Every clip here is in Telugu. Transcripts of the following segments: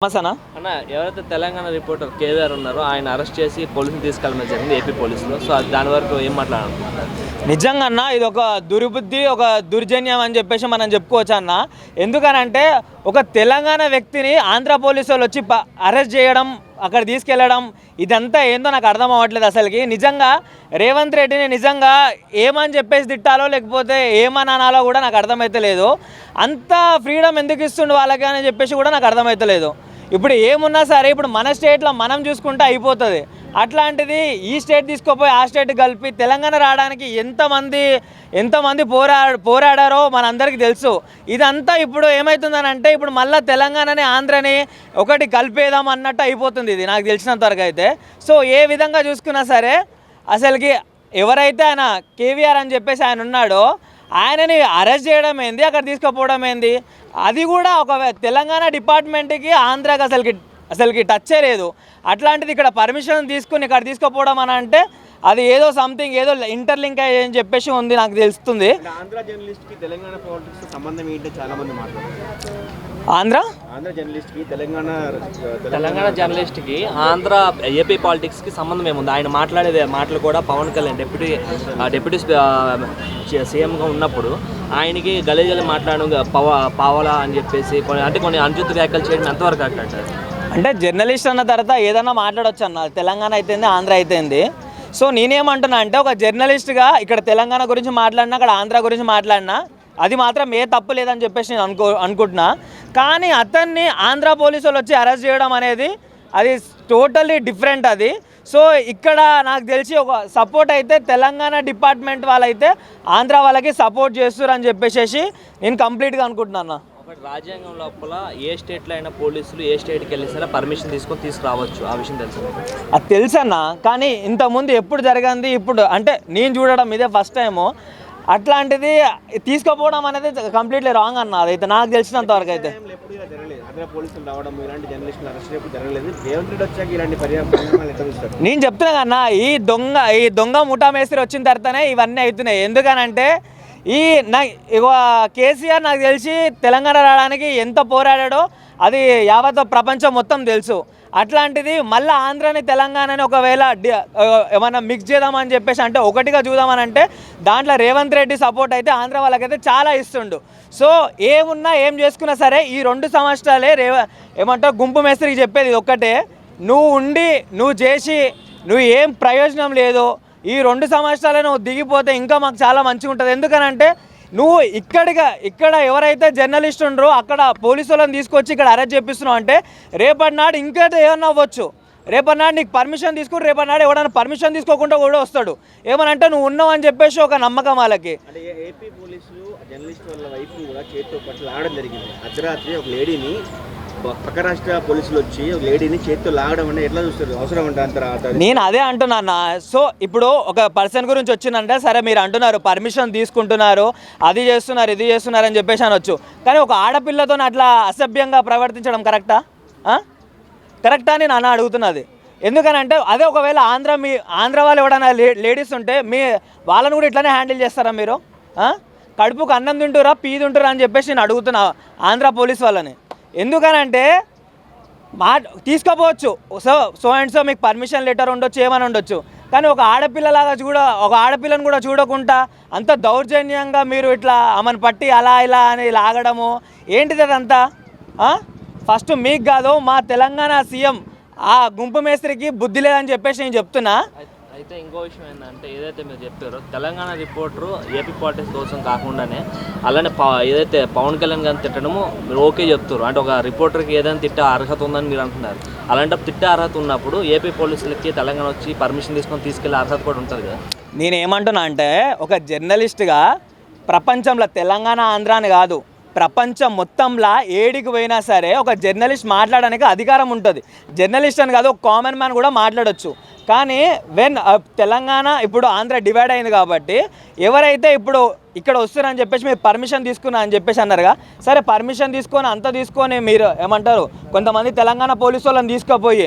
మసనా అన్న ఎవరైతే తెలంగాణ రిపోర్టర్ కేవీఆర్ ఉన్నారో ఆయన అరెస్ట్ చేసి పోలీసులు తీసుకెళ్ళడం జరిగింది ఏపీ పోలీసులు. సో దాని వరకు ఏం మాట్లాడాలనుకుంటున్నారు? నిజంగా అన్న ఇది ఒక దుర్బుద్ధి ఒక దౌర్జన్యం అని చెప్పేసి మనం చెప్పుకోవచ్చు అన్న. ఎందుకనంటే ఒక తెలంగాణ వ్యక్తిని ఆంధ్ర పోలీసు వాళ్ళు వచ్చి అరెస్ట్ చేయడం, అక్కడ తీసుకెళ్ళడం, ఇదంతా ఏందో నాకు అర్థం అవ్వట్లేదు అసలుకి. నిజంగా రేవంత్ రెడ్డిని నిజంగా ఏమని చెప్పేసి తిట్టాలో లేకపోతే ఏమని అనాలో కూడా నాకు అర్థమవుతలేదు. అంత ఫ్రీడమ్ ఎందుకు ఇస్తుండు వాళ్ళకి అని చెప్పేసి కూడా నాకు అర్థమవుతలేదు. ఇప్పుడు ఏమున్నా సరే ఇప్పుడు మన స్టేట్లో మనం చూసుకుంటే అయిపోతుంది. అట్లాంటిది ఈ స్టేట్ తీసుకుపోయి ఆ స్టేట్ కలిపి తెలంగాణ రావడానికి ఎంతమంది పోరాడారో మనందరికీ తెలుసు. ఇదంతా ఇప్పుడు ఏమవుతుందనంటే ఇప్పుడు మళ్ళీ తెలంగాణని ఆంధ్రని ఒకటి కలిపేదాం అన్నట్టు అయిపోతుంది ఇది నాకు తెలిసినంత వరకు అయితే. సో ఏ విధంగా చూసుకున్నా సరే అసలుకి ఎవరైతే ఆయన కేవీఆర్ అని చెప్పేసి ఆయన ఉన్నాడో ఆయనని అరెస్ట్ చేయడం ఏంది, అక్కడ తీసుకుపోవడం ఏంది, అది కూడా ఒక తెలంగాణ డిపార్ట్మెంట్కి ఆంధ్రాకి అసలుకి టచ్చే లేదు. అట్లాంటిది ఇక్కడ పర్మిషన్ తీసుకుని ఇక్కడ తీసుకుపోవడం అని అంటే అది ఏదో సంథింగ్ ఏదో ఇంటర్లింక్ అని చెప్పేసి ఉంది నాకు తెలుస్తుంది. ఆంధ్ర జర్నలిస్ట్కి తెలంగాణ పాలిటిక్స్ సంబంధం ఏంటో చాలా మంది మాట్లాడుతున్నారు. ఆంధ్ర జర్నలిస్ట్కి తెలంగాణ జర్నలిస్ట్కి ఏపీ పాలిటిక్స్కి సంబంధం ఏముంది? ఆయన మాట్లాడేది మాటలు కూడా పవన్ కళ్యాణ్ డిప్యూటీ సీఎంగా ఉన్నప్పుడు ఆయనకి గలీజలు మాట్లాడడం పావలా అని చెప్పేసి కొన్ని అనుచిత వ్యాఖ్యలు చేయడం ఎంతవరకు అంటారు? అంటే జర్నలిస్ట్ అన్న తర్వాత ఏదన్నా మాట్లాడవచ్చు అన్న. తెలంగాణ అయితేంది ఆంధ్ర అయితేంది. సో నేనేమంటున్నా అంటే ఒక జర్నలిస్ట్గా ఇక్కడ తెలంగాణ గురించి మాట్లాడినా అక్కడ ఆంధ్ర గురించి మాట్లాడినా అది మాత్రం ఏ తప్పు లేదని చెప్పేసి నేను అనుకుంటున్నా. కానీ అతన్ని ఆంధ్ర పోలీసు వాళ్ళు వచ్చి అరెస్ట్ చేయడం అనేది అది టోటల్లీ డిఫరెంట్ అది. సో ఇక్కడ నాకు తెలిసి ఒక సపోర్ట్ అయితే తెలంగాణ డిపార్ట్మెంట్ వాళ్ళైతే ఆంధ్ర వాళ్ళకి సపోర్ట్ చేస్తారు అని చెప్పేసి నేను కంప్లీట్గా అనుకుంటున్నాను. ఒకటి రాజ్యాంగం లోపల ఏ స్టేట్లో అయినా పోలీసులు ఏ స్టేట్కి వెళ్ళి సరే పర్మిషన్ తీసుకురావచ్చు, ఆ విషయం తెలుసు? అది తెలుసన్న. కానీ ఇంతకుముందు ఎప్పుడు జరిగింది ఇప్పుడు అంటే నేను చూడడం ఇదే ఫస్ట్ టైము. అట్లాంటిది తీసుకుపోవడం అనేది కంప్లీట్లీ రాంగ్ అన్న. అదైతే నాకు తెలిసినంత వరకు అయితే నేను చెప్తున్నా కన్నా ఈ దొంగ ముఠా మేస్త్రి వచ్చిన తర్వాతనే ఇవన్నీ అవుతున్నాయి. ఎందుకనంటే కేసీఆర్ నాకు తెలిసి తెలంగాణ రావడానికి ఎంత పోరాడాడో అది యావత్ ప్రపంచం మొత్తం తెలుసు. అట్లాంటిది మళ్ళీ ఆంధ్రాని తెలంగాణని ఒకవేళ ఏమన్నా మిక్స్ చేద్దామని చెప్పేసి అంటే ఒకటిగా చూద్దామని అంటే దాంట్లో రేవంత్ రెడ్డి సపోర్ట్ అయితే ఆంధ్ర వాళ్ళకైతే చాలా ఇస్తుండు. సో ఏమున్నా ఏం చేసుకున్నా సరే ఈ 2 సంవత్సరాలే ఏమంటారు గుంపు మేస్త్రికి చెప్పేది ఒక్కటే, నువ్వు చేసి నువ్వు ఏం ప్రయోజనం లేదు. ఈ 2 సంవత్సరాలు నువ్వు దిగిపోతే ఇంకా మాకు చాలా మంచిగా ఉంటుంది. ఎందుకనంటే నువ్వు ఇక్కడ ఎవరైతే జర్నలిస్ట్ ఉండరో అక్కడ పోలీసు వాళ్ళని తీసుకొచ్చి ఇక్కడ అరెస్ట్ చేపిస్తున్నావు అంటే రేపటి నాడు ఇంకా ఏమన్నా అవ్వచ్చు. రేపటి నాడు నీకు పర్మిషన్ తీసుకుని రేపటి నాడు ఎవడన్నా పర్మిషన్ తీసుకోకుండా కూడా వస్తాడు. ఏమనంటే నువ్వు ఉన్నావు అని చెప్పేసి ఒక నమ్మకం వాళ్ళకి. ఏపీ పోలీసులు జర్నలిస్ట్ వాళ్ళ వైపు కూడా చేతితో పట్ల లాగడం జరిగింది. అర్ధరాత్రి ఒక లేడీని పక్క రాష్ట్ర పోలీసులు వచ్చి లేడీని చేతితో లాగడం అంటే ఎట్లా చూస్తారు? అవసరం అంటే నేను అదే అంటున్నా. సో ఇప్పుడు ఒక పర్సన్ గురించి వచ్చిందంటే సరే మీరు అంటున్నారు పర్మిషన్ తీసుకుంటున్నారు, అది చేస్తున్నారు ఇది చేస్తున్నారు అని చెప్పేసి అనొచ్చు. కానీ ఒక ఆడపిల్లతో అట్లా అసభ్యంగా ప్రవర్తించడం కరెక్టా అని నన్ను అడుగుతున్నది. ఎందుకనంటే అదే ఒకవేళ ఆంధ్ర వాళ్ళు ఎవడన్నా లేడీస్ ఉంటే వాళ్ళని కూడా ఇట్లానే హ్యాండిల్ చేస్తారా మీరు? కడుపుకు అన్నం తింటురా తింటురా అని చెప్పేసి నేను అడుగుతున్నా ఆంధ్ర పోలీస్ వాళ్ళని. ఎందుకనంటే తీసుకోపోవచ్చు సో అండ్ సో మీకు పర్మిషన్ లెటర్ ఉండొచ్చు ఏమని ఉండొచ్చు. కానీ ఒక ఆడపిల్లని కూడా చూడకుండా అంత దౌర్జన్యంగా మీరు ఇట్లా ఆమెను పట్టి అలా ఇలా అని లాగడము ఏంటిది అదంతా? ఫస్ట్ మీకు కాదు మా తెలంగాణ సీఎం ఆ గుంపు మేస్త్రికి బుద్ధి లేదని చెప్పేసి నేను చెప్తున్నా. అయితే ఇంకో విషయం ఏంటంటే ఏదైతే మీరు చెప్పారో తెలంగాణ రిపోర్టరు ఏపీ పాలిటిక్స్ కోసం కాకుండానే అలానే ఏదైతే పవన్ కళ్యాణ్ గారిని తిట్టడము మీరు ఓకే చెప్తారు. అంటే ఒక రిపోర్టర్కి ఏదైనా తిట్టే అర్హత ఉందని మీరు అంటున్నారు. అలాంటప్పుడు తిట్టే అర్హత ఉన్నప్పుడు ఏపీ పోలీసులకి తెలంగాణ వచ్చి పర్మిషన్ తీసుకెళ్ళే అర్హత కూడా ఉంటుంది కదా. నేనేమంటున్నా అంటే ఒక జర్నలిస్ట్గా ప్రపంచంలో తెలంగాణ ఆంధ్రాని కాదు ప్రపంచం మొత్తంలో ఏడికి పోయినా సరే ఒక జర్నలిస్ట్ మాట్లాడడానికి అధికారం ఉంటుంది. జర్నలిస్ట్ అని కాదు ఒక కామన్ మ్యాన్ కూడా మాట్లాడవచ్చు. కానీ తెలంగాణ ఇప్పుడు ఆంధ్ర డివైడ్ అయింది కాబట్టి ఎవరైతే ఇప్పుడు ఇక్కడ వస్తున్నారని చెప్పేసి మీరు పర్మిషన్ తీసుకున్నా అని చెప్పేసి అన్నారుగా, సరే పర్మిషన్ తీసుకొని మీరు ఏమంటారు కొంతమంది తెలంగాణ పోలీసు వాళ్ళని తీసుకుపోయి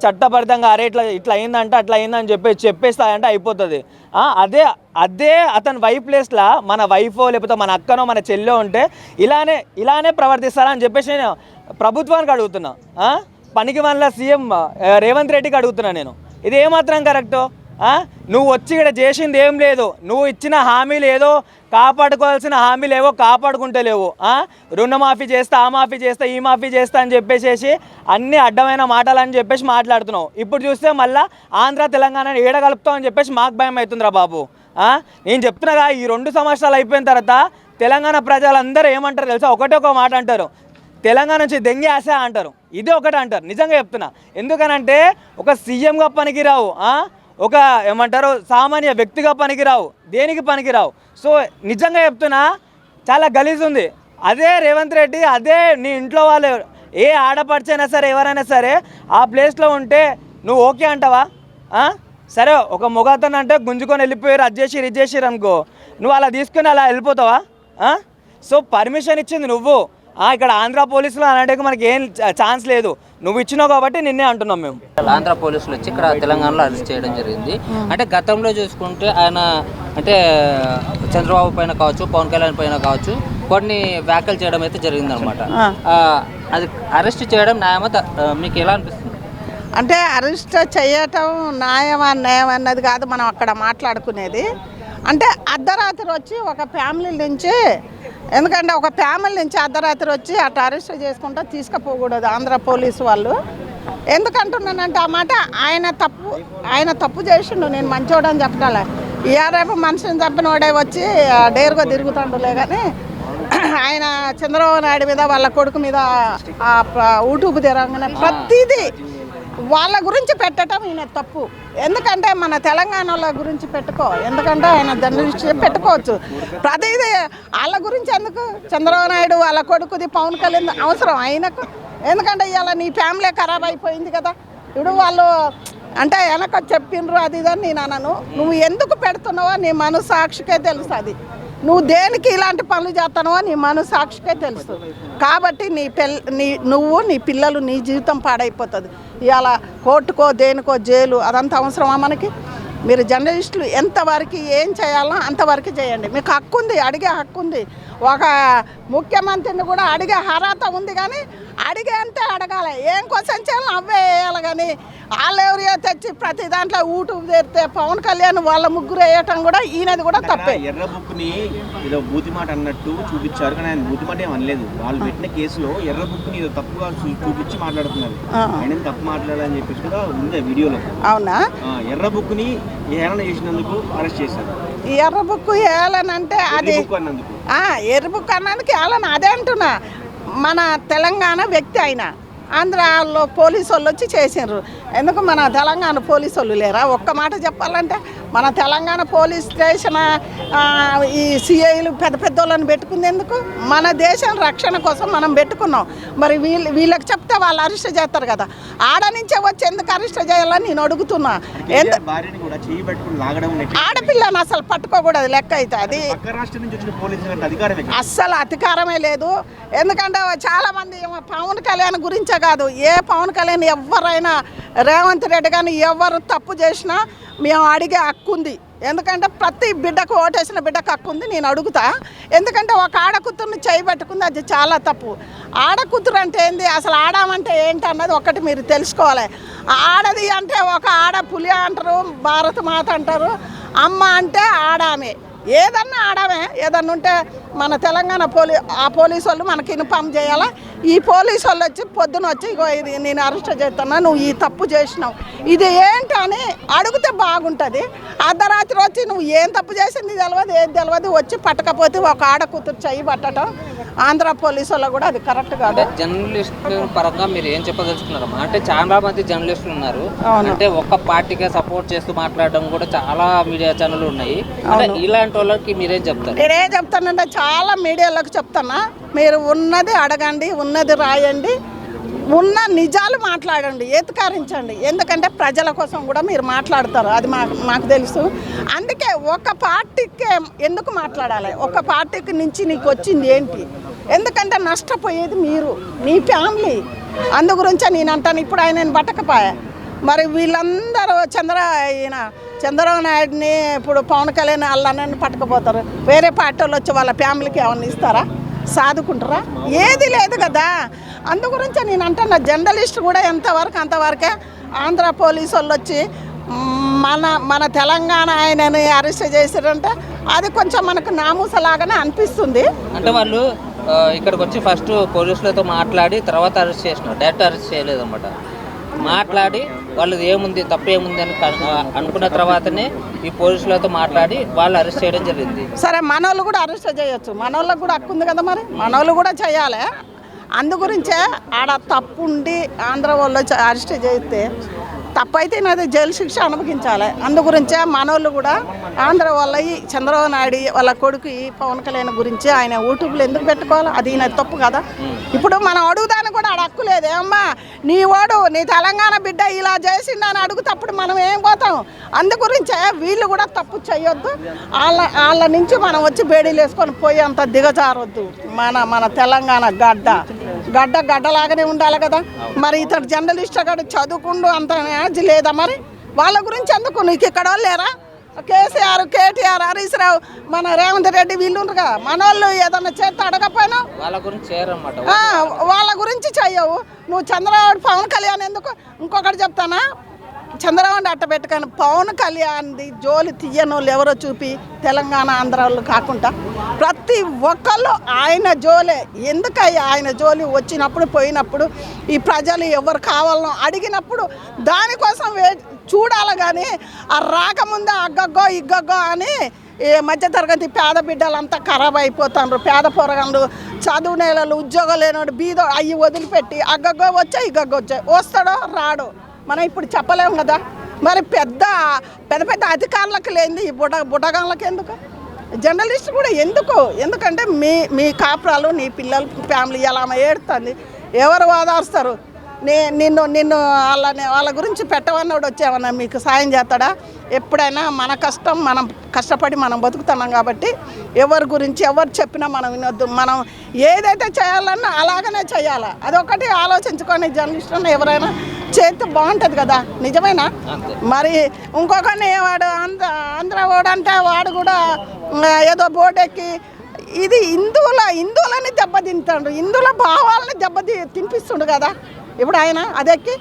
చట్టబద్ధంగా అరే ఇట్లా అయిందంటే అట్లా అయిందని చెప్పేస్తాయంటే అయిపోతుంది. అదే అతని వైఫ్ ప్లేస్లో మన వైఫో లేకపోతే మన అక్కనో మన చెల్లో ఉంటే ఇలానే ప్రవర్తిస్తారా అని చెప్పేసి ప్రభుత్వానికి అడుగుతున్నా, పనికి వల్ల సీఎం రేవంత్ రెడ్డికి అడుగుతున్నా నేను. ఇది ఏమాత్రం కరెక్టు? నువ్వు వచ్చి ఇక్కడ చేసింది ఏం లేదు, నువ్వు ఇచ్చిన హామీలు ఏదో కాపాడుకోవాల్సిన హామీలు ఏవో కాపాడుకుంటలేవు. రుణమాఫీ చేస్తా, ఆ మాఫీ చేస్తా, ఈ మాఫీ చేస్తా అని చెప్పేసి అన్ని అడ్డమైన మాటలు అని చెప్పేసి మాట్లాడుతున్నావు. ఇప్పుడు చూస్తే మళ్ళీ ఆంధ్ర తెలంగాణ ఏడగలుపుతావు అని చెప్పేసి మాకు భయం అవుతుందిరా బాబు. నేను చెప్తున్నాగా, ఈ 2 సంవత్సరాలు అయిపోయిన తర్వాత తెలంగాణ ప్రజలందరూ ఏమంటారు తెలుసా? ఒకటే ఒక మాట అంటారు, తెలంగాణ నుంచి దెంగి ఆశ అంటారు. ఇదే ఒకటి అంటారు, నిజంగా చెప్తున్నా. ఎందుకనంటే ఒక సీఎంగా పనికిరావు, ఒక ఏమంటారు సామాన్య వ్యక్తిగా పనికిరావు, దేనికి పనికిరావు. సో నిజంగా చెప్తున్నా, చాలా గలీజ్ ఉంది. అదే రేవంత్ రెడ్డి, అదే నీ ఇంట్లో వాళ్ళు ఏ ఆడపడిచైనా సరే ఎవరైనా సరే ఆ ప్లేస్లో ఉంటే నువ్వు ఓకే అంటావా? సరే, ఒక మొగతను అంటే గుంజుకొని వెళ్ళిపోయారు, అది చేసిరు ఇది చేసిరు అనుకో, నువ్వు అలా తీసుకుని అలా వెళ్ళిపోతావా? సో పర్మిషన్ ఇచ్చింది నువ్వు. ఇక్కడ ఆంధ్ర పోలీసులు అంటే మనకి ఏం ఛాన్స్ లేదు, నువ్వు ఇచ్చినావు కాబట్టి నిన్నే అంటున్నాం మేము. ఆంధ్ర పోలీసులు వచ్చి ఇక్కడ తెలంగాణలో అరెస్ట్ చేయడం జరిగింది. అంటే గతంలో చూసుకుంటే ఆయన అంటే చంద్రబాబు పైన కావచ్చు, పవన్ కళ్యాణ్ పైన కావచ్చు కొన్ని వ్యాఖ్యలు చేయడం అయితే జరిగిందనమాట. అది అరెస్ట్ చేయడం న్యాయమా? మీకు ఎలా అనిపిస్తుంది? అంటే అరెస్ట్ చేయటం న్యాయం అన్నది కాదు మనం అక్కడ మాట్లాడుకునేది. అంటే అర్ధరాత్రి వచ్చి ఒక ఫ్యామిలీ నుంచి, ఎందుకంటే ఒక ఫ్యామిలీ నుంచి అర్ధరాత్రి వచ్చి అటు అరెస్ట్ చేసుకుంటా తీసుకుపోకూడదు ఆంధ్ర పోలీసు వాళ్ళు. ఎందుకంటున్నానంటే ఆ మాట ఆయన తప్పు చేసిండు, నేను మంచోడని చెప్పడాలే. రేపు మనిషిని చంపిన వాడే వచ్చి డేరుగా తిరుగుతాడులే. కానీ ఆయన చంద్రబాబు నాయుడు మీద వాళ్ళ కొడుకు మీద యూట్యూబ్ తిరగగానే ప్రతిదీ వాళ్ళ గురించి పెట్టడం ఈయన తప్పు. ఎందుకంటే మన తెలంగాణలో గురించి పెట్టుకో, ఎందుకంటే ఆయన జర్నలిస్ట్ పెట్టుకోవచ్చు. ప్రతిదీ వాళ్ళ గురించి ఎందుకు? చంద్రబాబు నాయుడు వాళ్ళ కొడుకుది పవన్ కళ్యాణ్ అవసరం ఆయనకు? ఎందుకంటే ఇవాళ నీ ఫ్యామిలీ ఖరాబ్ అయిపోయింది కదా. ఇప్పుడు వాళ్ళు అంటే వెనక చెప్పిండ్రు అది ఇదని నేను అనను. నువ్వు ఎందుకు పెడుతున్నావో నీ మనస్సాక్షికే తెలుసు. అది నువ్వు దేనికి ఇలాంటి పనులు చేస్తున్నావో నీ మనస్సాక్షికే తెలుసు. కాబట్టి నువ్వు నీ పిల్లలు నీ జీవితం పాడైపోతుంది. ఇవాళ కోర్టుకో దేనికో జైలు అదంతా అవసరమా మనకి? మీరు జర్నలిస్టులు ఎంతవరకు ఏం చేయాలో అంతవరకు చేయండి. మీకు హక్కు ఉంది, అడిగే హక్కు ఉంది. ఒక ముఖ్యమంత్రిని కూడా అడిగే అర్హత ఉంది. కానీ అడిగే అంతే అడగాలి, ఏం క్వశ్చన్ చేయాలో అవే వేయాలి. కానీ వాళ్ళెవరియో తెచ్చి ప్రతి దాంట్లో యూట్యూబ్ తెరితే పవన్ కళ్యాణ్ వాళ్ళ ముగ్గురు వేయటం కూడా ఈయనది కూడా తప్పే. ఎర్ర బుక్ని ఏదో బూతి మాట అన్నట్టు చూపించారు, కానీ ఆయన బూతి మాట ఏం అనలేదు. వాళ్ళు పెట్టిన కేసులో ఎర్ర బుక్ని ఏదో తప్పుగా చూపించి మాట్లాడుతున్నారు. ఆయన తప్పు మాట్లాడాలని చెప్పేసి కూడా ఉంది వీడియోలో. అవునా? ఎర్ర బుక్ని హేళన చేసినందుకు అరెస్ట్ చేశారు. ఎర్ర బుక్ వేయాలనంటే అది ఎర్ర బుక్ అన్నందుకు వేయాలని అదే అంటున్నా. మన తెలంగాణ వ్యక్తి అయినా ఆంధ్రాలో పోలీసు వాళ్ళు వచ్చి చేసిండ్రు. ఎందుకు మన తెలంగాణ పోలీసు వాళ్ళు లేరా? ఒక్క మాట చెప్పాలంటే మన తెలంగాణ పోలీస్ స్టేషన్ ఈ సిఐలు పెద్ద పెద్ద వాళ్ళని పెట్టుకుంది ఎందుకు? మన దేశం రక్షణ కోసం మనం పెట్టుకున్నాం. మరి వీళ్ళకి చెప్తే వాళ్ళు అరెస్ట్ చేస్తారు కదా. ఆడ నుంచే వచ్చి ఎందుకు అరెస్ట్ చేయాలని నేను అడుగుతున్నా. ఆడపిల్లని అసలు పట్టుకోకూడదు లెక్క అయితే. అది అస్సలు అధికారమే లేదు. ఎందుకంటే చాలామంది పవన్ కళ్యాణ్ గురించే కాదు, ఏ పవన్ కళ్యాణ్ ఎవరైనా రేవంత్ రెడ్డి కానీ ఎవరు తప్పు చేసినా మేము అడిగే హక్కు ఉంది. ఎందుకంటే ప్రతి బిడ్డకు ఓటేసిన బిడ్డకు హక్కు ఉంది. నేను అడుగుతా. ఎందుకంటే ఒక ఆడకూతురుని చేయబెట్టుకుంది, అది చాలా తప్పు. ఆడకూతురు అంటే ఏంది, అసలు ఆడామంటే ఏంటి అన్నది ఒకటి మీరు తెలుసుకోవాలి. ఆడది అంటే ఒక ఆడ పులి అంటారు, భారత మాత అంటారు. అమ్మ అంటే ఆడామే, ఏదన్నా ఆడమే. ఏదన్నా ఉంటే మన తెలంగాణ పోలీసు వాళ్ళు మనకి ఇన్ఫామ్ చేయాలా. ఈ పోలీసు వాళ్ళు వచ్చి పొద్దున వచ్చి ఇగో ఇది నేను అరెస్ట్ చేస్తున్నా, నువ్వు ఈ తప్పు చేసినావు, ఇది ఏంటని అడిగితే బాగుంటుంది. అర్ధరాత్రి వచ్చి నువ్వు ఏం తప్పు చేసింది తెలియదు, ఏది తెలియదు, వచ్చి పట్టకపోతే ఒక ఆడకూతురు చెయ్యి పట్టడం ఆంధ్ర పోలీసు వాళ్ళు కూడా అది కరెక్ట్ కాదు. జర్నలిస్టు పరంగా మీరు ఏం చెప్పదలుచుకున్నారు? అంటే చాలా మంది జర్నలిస్టులు ఉన్నారు, అంటే ఒక్క పార్టీకే సపోర్ట్ చేస్తూ మాట్లాడడం కూడా చాలా మీడియా ఛానళ్ళు ఉన్నాయి. ఇలాంటి వాళ్ళకి మీరేం చెప్తారు? నేనేం చెప్తానంటే చాలా మీడియాలకు చెప్తానా, మీరు ఉన్నది అడగండి, ఉన్నది రాయండి, ఉన్న నిజాలు మాట్లాడండి, ఎత్తుకారించండి. ఎందుకంటే ప్రజల కోసం కూడా మీరు మాట్లాడతారు, అది మాకు తెలుసు. అందుకే ఒక పార్టీకి ఎందుకు మాట్లాడాలి? ఒక పార్టీకి నుంచి నీకు వచ్చింది ఏంటి? ఎందుకంటే నష్టపోయేది మీరు, మీ ఫ్యామిలీ. అందు గురించే నేను అంటాను. ఇప్పుడు ఆయన పట్టకపోయా, మరి వీళ్ళందరూ చంద్రబాబు నాయుడిని ఇప్పుడు పవన్ కళ్యాణ్ వాళ్ళని పట్టుకుపోతారు. వేరే పార్టీ వాళ్ళు వచ్చి వాళ్ళ ఫ్యామిలీకి ఏమన్నా ఇస్తారా? సాదుకుంటారా? ఏది లేదు కదా. అందు గురించి నేను అంటున్నా, జర్నలిస్ట్ కూడా ఎంతవరకు అంతవరకే. ఆంధ్ర పోలీసు వాళ్ళు వచ్చి మన తెలంగాణ ఆయనని అరెస్ట్ చేశారంటే అది కొంచెం మనకు నామూసలాగానే అనిపిస్తుంది. అంటే వాళ్ళు ఇక్కడికి వచ్చి ఫస్ట్ పోలీసులతో మాట్లాడి తర్వాత అరెస్ట్ చేసినారు, డైరెక్ట్ అరెస్ట్ చేయలేదన్నమాట. మాట్లాడి వాళ్ళది ఏముంది తప్పు ఏముంది అని అనుకున్న తర్వాతనే ఈ పోలీసులతో మాట్లాడి వాళ్ళు అరెస్ట్ చేయడం జరిగింది. సరే, మనోళ్ళు కూడా అరెస్ట్ చేయొచ్చు, మనోళ్ళకి కూడా హక్కు ఉంది కదా, మరి మనోళ్ళు కూడా చేయాలి. అందు గురించే ఆడ తప్పు ఉండి ఆంధ్ర వాళ్ళు అరెస్ట్ చేస్తే తప్పైతే నాది జైలు శిక్ష అనుభవించాలి. అందు గురించే మనోళ్ళు కూడా ఆంధ్ర వాళ్ళ చంద్రబాబు నాయుడు వాళ్ళ కొడుకు పవన్ కళ్యాణ్ గురించి ఆయన యూట్యూబ్లో ఎందుకు పెట్టుకోవాలి? అది నాది తప్పు కదా. ఇప్పుడు మనం అడుగుదానికి కూడా ఆడ హక్కు లేదు. ఏమ్మా నీ వాడు నీ తెలంగాణ బిడ్డ ఇలా చేసిండు అని అడుగుతప్పుడు మనం ఏం పోతాం? అందు గురించే వీళ్ళు కూడా తప్పు చేయొద్దు. వాళ్ళ నుంచి మనం వచ్చి బేడీలు వేసుకొని పోయి అంత దిగజారొద్దు. మన తెలంగాణ గడ్డలాగానే ఉండాలి కదా. మరి ఇతడు జర్నలిస్ట్ అక్కడ చదువుకుంటూ అంత లేదా? మరి వాళ్ళ గురించి ఎందుకు? నీకు ఇక్కడ వాళ్ళు లేరా? కేసీఆర్, కేటీఆర్, హరీష్ రావు, మన రేవంత్ రెడ్డి వీళ్ళు ఉండరుగా. మన వాళ్ళు ఏదన్నా చేస్తే అడగపోయినా వాళ్ళ గురించి చేయరన్నమాట. వాళ్ళ గురించి చెయ్యవు నువ్వు. చంద్రబాబు పవన్ కళ్యాణ్ ఎందుకు? ఇంకొకటి చెప్తానా, చంద్రబాబు అట్ట పెట్టుకొని పవన్ కళ్యాణ్ది జోలి తీయనోళ్ళు ఎవరో చూపి తెలంగాణ ఆంధ్ర వాళ్ళు కాకుండా ప్రతి ఒక్కళ్ళు ఆయన జోలే. ఎందుకయ్యా ఆయన జోలి వచ్చినప్పుడు పోయినప్పుడు ఈ ప్రజలు ఎవరు కావాలనో అడిగినప్పుడు దానికోసం చూడాలి. కానీ ఆ రాకముందే అగ్గగ్గో ఇగ్గగ్గో అని ఈ మధ్యతరగతి పేద బిడ్డలంతా ఖరాబ్ అయిపోతారు. పేద పొరగండు చదువు నేలలు ఉద్యోగం లేనివాడు బీదో అవి వదిలిపెట్టి అగ్గగ్గో వచ్చాయి ఇగ్గగ్గో వచ్చాయి. వస్తాడో రాడో మనం ఇప్పుడు చెప్పలేము కదా. మరి పెద్ద అధికారులకు లేనిది ఈ బుడగాళ్ళకి ఎందుకు? జర్నలిస్ట్ కూడా ఎందుకంటే మీ కాపురాలు నీ పిల్లలు ఫ్యామిలీ ఎలా ఏడుతుంది, ఎవరు ఓదారుస్తారు? నిన్ను వాళ్ళ గురించి పెట్టవన్నోడు వచ్చేవన్నా మీకు సాయం చేస్తాడా? ఎప్పుడైనా మన కష్టం మనం కష్టపడి మనం బతుకుతున్నాం కాబట్టి ఎవరి గురించి ఎవరు చెప్పినా మనం వినొద్దు. మనం ఏదైతే చేయాలన్నా అలాగనే చేయాలి. అదొకటి ఆలోచించుకొని జర్నలిస్టులను ఎవరైనా చేస్తే బాగుంటుంది కదా. నిజమేనా? మరి ఇంకొకరిని వాడు ఆంధ్ర వాడంటే వాడు కూడా ఏదో బోర్డెక్కి ఇది హిందువులని దెబ్బతింటాడు, హిందువుల భావాలని తినిపిస్తుండు కదా ఇప్పుడు ఆయన అదెక్కి.